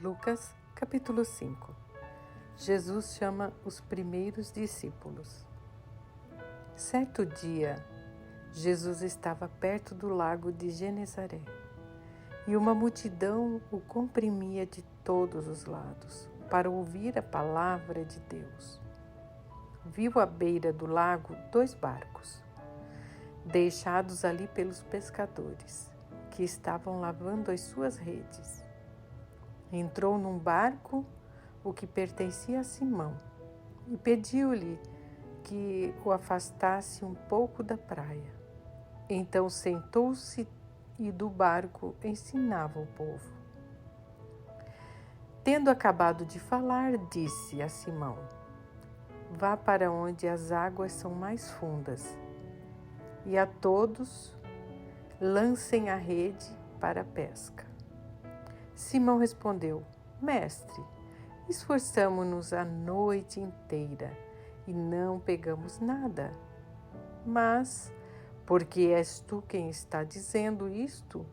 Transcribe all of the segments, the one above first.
Lucas, capítulo 5. Jesus chama os primeiros discípulos. Certo dia, Jesus estava perto do lago de Genezaré e uma multidão o comprimia de todos os lados para ouvir a palavra de Deus. Viu à beira do lago 2 barcos, deixados ali pelos pescadores, que estavam lavando as suas redes. Entrou num barco, o que pertencia a Simão, e pediu-lhe que o afastasse um pouco da praia. Então sentou-se e do barco ensinava o povo. Tendo acabado de falar, disse a Simão: vá para onde as águas são mais fundas, e a todos lancem a rede para a pesca. Simão respondeu: Mestre, esforçamo-nos a noite inteira e não pegamos nada. Mas, porque és tu quem está dizendo isto,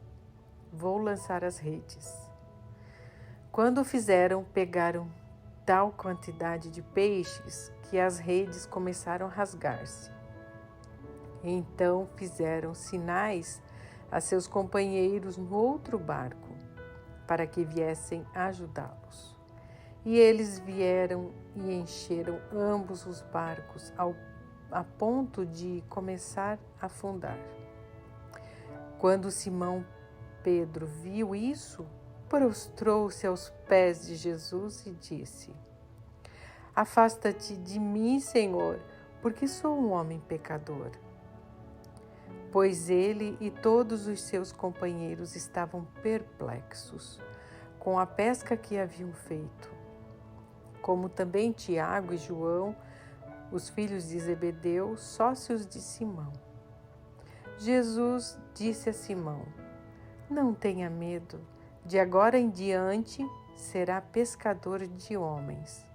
vou lançar as redes. Quando o fizeram, pegaram tal quantidade de peixes que as redes começaram a rasgar-se. Então fizeram sinais a seus companheiros no outro barco, para que viessem ajudá-los. E eles vieram e encheram ambos os barcos a ponto de começar a afundar. Quando Simão Pedro viu isso, prostrou-se aos pés de Jesus e disse: Afasta-te de mim, Senhor, porque sou um homem pecador. Pois ele e todos os seus companheiros estavam perplexos com a pesca que haviam feito, como também Tiago e João, os filhos de Zebedeu, sócios de Simão. Jesus disse a Simão: não tenha medo, de agora em diante será pescador de homens.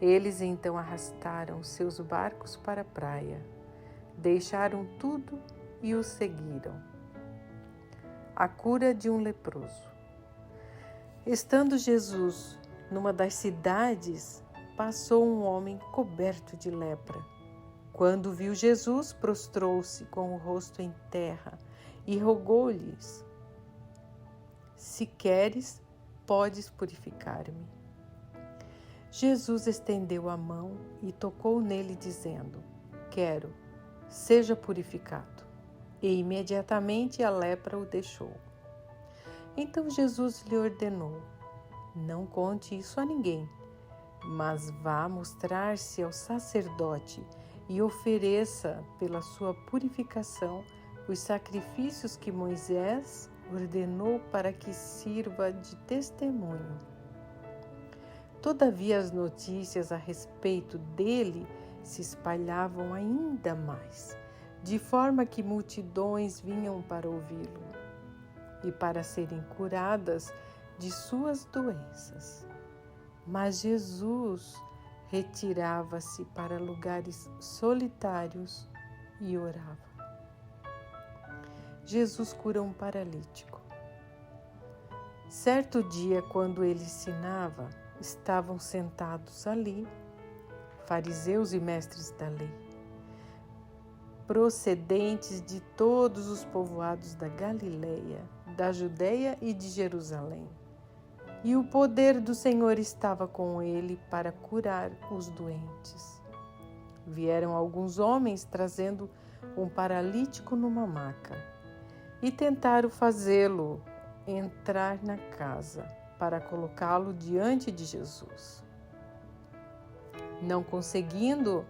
Eles então arrastaram seus barcos para a praia, deixaram tudo e o seguiram. A cura de um leproso. Estando Jesus numa das cidades, passou um homem coberto de lepra. Quando viu Jesus, prostrou-se com o rosto em terra e rogou-lhes: Se queres, podes purificar-me. Jesus estendeu a mão e tocou nele, dizendo: Quero, seja purificado. E imediatamente a lepra o deixou. Então Jesus lhe ordenou: não conte isso a ninguém, mas vá mostrar-se ao sacerdote e ofereça pela sua purificação os sacrifícios que Moisés ordenou para que sirva de testemunho. Todavia as notícias a respeito dele se espalhavam ainda mais, de forma que multidões vinham para ouvi-lo e para serem curadas de suas doenças. Mas Jesus retirava-se para lugares solitários e orava. Jesus cura um paralítico. Certo dia, quando ele ensinava, estavam sentados ali fariseus e mestres da lei, procedentes de todos os povoados da Galileia, da Judeia e de Jerusalém. E o poder do Senhor estava com ele para curar os doentes. Vieram alguns homens trazendo um paralítico numa maca e tentaram fazê-lo entrar na casa para colocá-lo diante de Jesus. Não conseguindo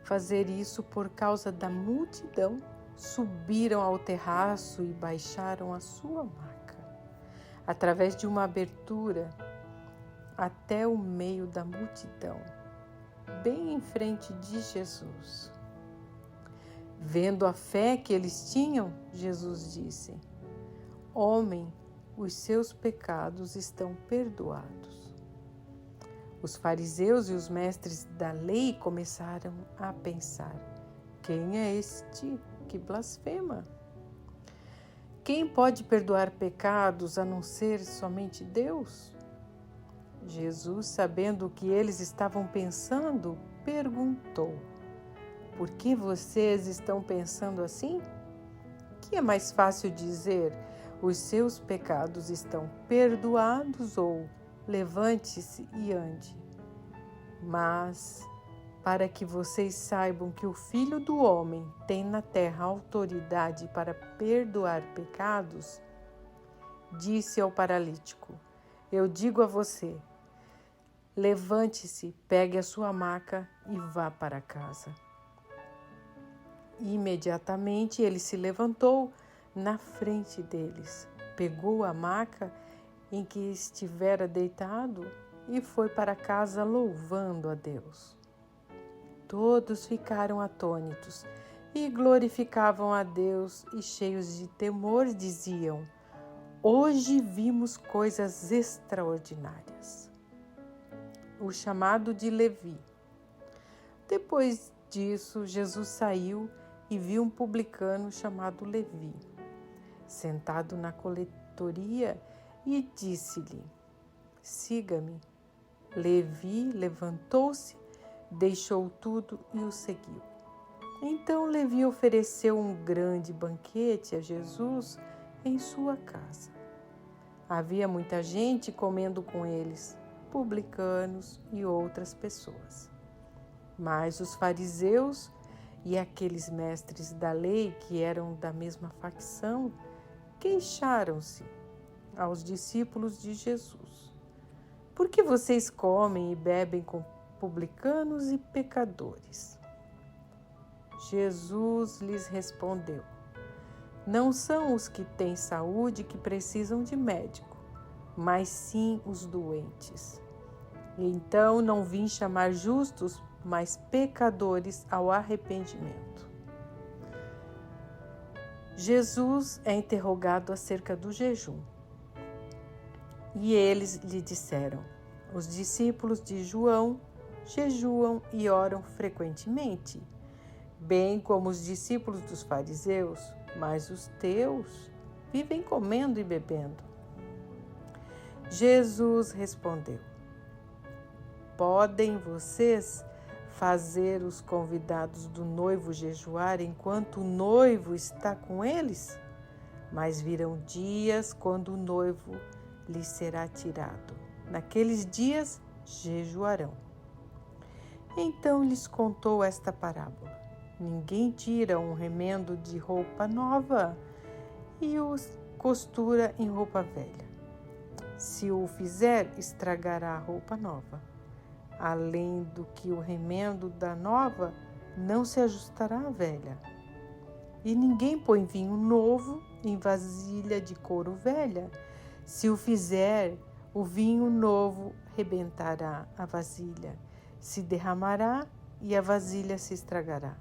fazer isso por causa da multidão, subiram ao terraço e baixaram a sua maca, através de uma abertura, até o meio da multidão, bem em frente de Jesus. Vendo a fé que eles tinham, Jesus disse: Homem, os seus pecados estão perdoados. Os fariseus e os mestres da lei começaram a pensar: quem é este que blasfema? quem pode perdoar pecados a não ser somente Deus? Jesus, sabendo o que eles estavam pensando, perguntou: por que vocês estão pensando assim? Que é mais fácil dizer: os seus pecados estão perdoados, ou levante-se e ande? Mas, para que vocês saibam que o Filho do Homem tem na terra autoridade para perdoar pecados, disse ao paralítico: eu digo a você, levante-se, pegue a sua maca e vá para casa. Imediatamente ele se levantou na frente deles, pegou a maca em que estivera deitado e foi para casa louvando a Deus. Todos ficaram atônitos e glorificavam a Deus e, cheios de temor, diziam: hoje vimos coisas extraordinárias. O chamado de Levi. Depois disso, Jesus saiu e viu um publicano chamado Levi, sentado na coletoria, e disse-lhe: siga-me. Levi levantou-se, deixou tudo e o seguiu. Então Levi ofereceu um grande banquete a Jesus em sua casa. Havia muita gente comendo com eles, publicanos e outras pessoas. Mas os fariseus e aqueles mestres da lei, que eram da mesma facção, queixaram-se aos discípulos de Jesus: por que vocês comem e bebem com publicanos e pecadores? Jesus lhes respondeu: não são os que têm saúde que precisam de médico, mas sim os doentes. Então não vim chamar justos, mas pecadores ao arrependimento. Jesus é interrogado acerca do jejum. E eles lhe disseram: os discípulos de João jejuam e oram frequentemente, bem como os discípulos dos fariseus, mas os teus vivem comendo e bebendo. Jesus respondeu: podem vocês fazer os convidados do noivo jejuar enquanto o noivo está com eles? Mas virão dias quando o noivo lhes será tirado. Naqueles dias jejuarão. Então lhes contou esta parábola: ninguém tira um remendo de roupa nova e o costura em roupa velha. Se o fizer, estragará a roupa nova. Além do que o remendo da nova não se ajustará à velha. E ninguém põe vinho novo em vasilha de couro velha. Se o fizer, o vinho novo rebentará a vasilha, se derramará e a vasilha se estragará.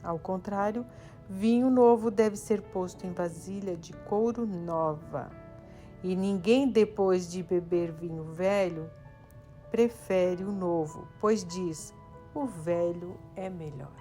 Ao contrário, vinho novo deve ser posto em vasilha de couro nova. E ninguém, depois de beber vinho velho, prefere o novo, pois diz: o velho é melhor.